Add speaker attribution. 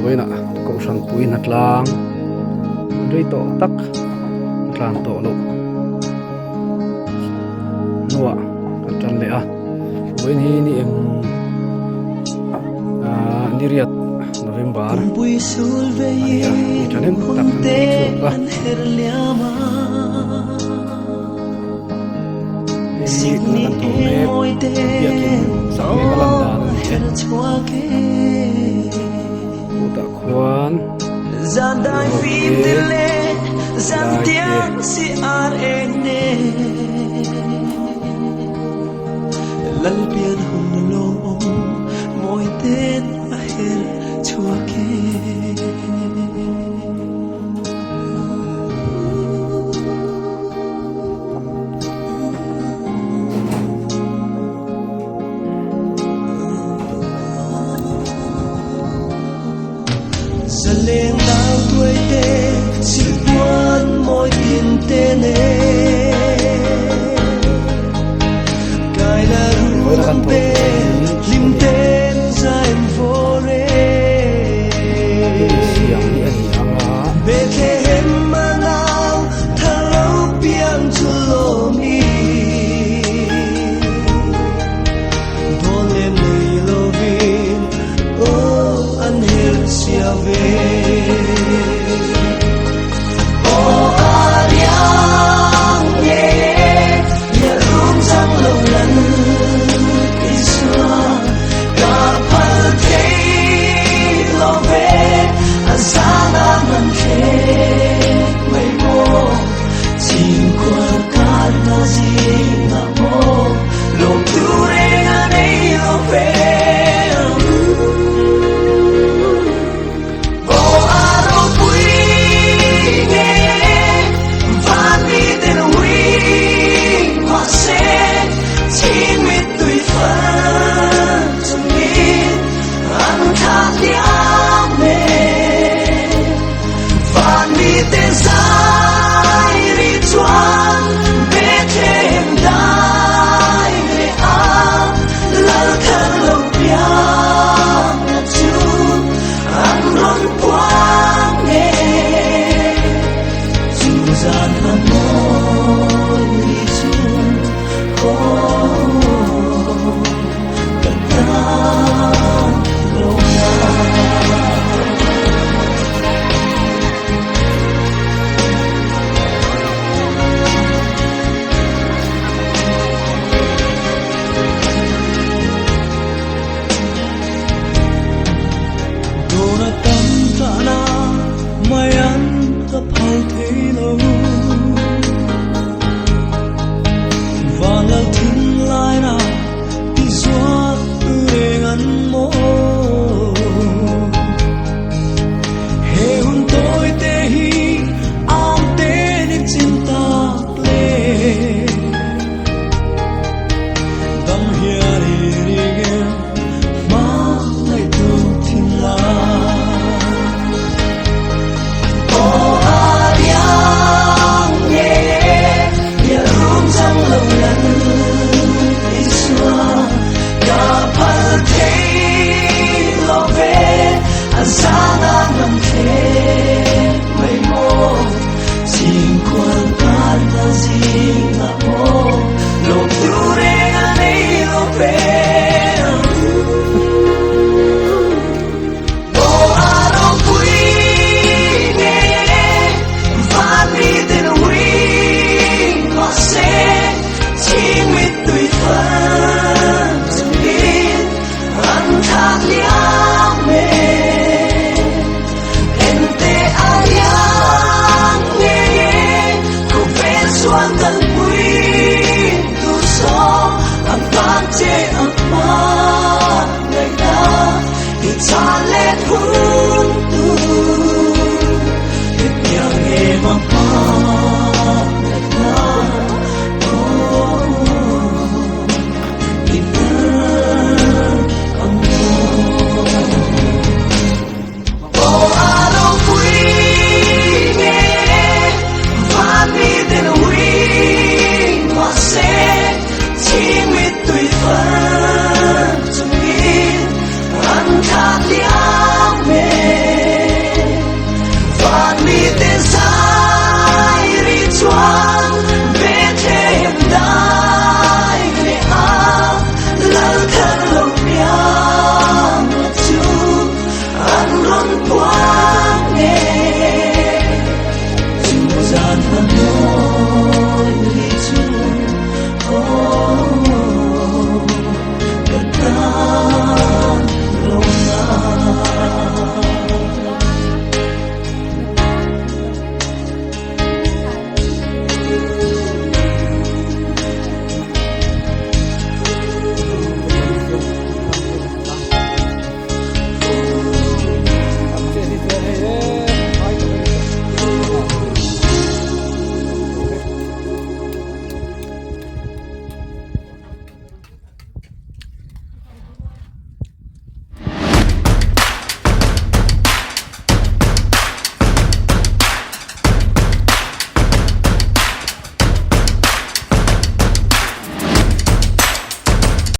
Speaker 1: với nè cậu sang pui nát lang rơi tổ tắc lan tổ lộ nua chân lệ với ni em niriat November ani cho nên tập thành Signi môi đê Gian đai phim tê lê Gian tiếng si ar ene Lal biên hùng lông môi tên ahir chua kê lên nào tuổi tê chỉ muốn mỗi tin tên cài là ruộng bê lim tên ra em vô rê bê khe hem mà nào thà lâu biang chu lô mi thôn lên người lô vin ô anh hiểu xia về Mai ăn thấp hầu thế lâu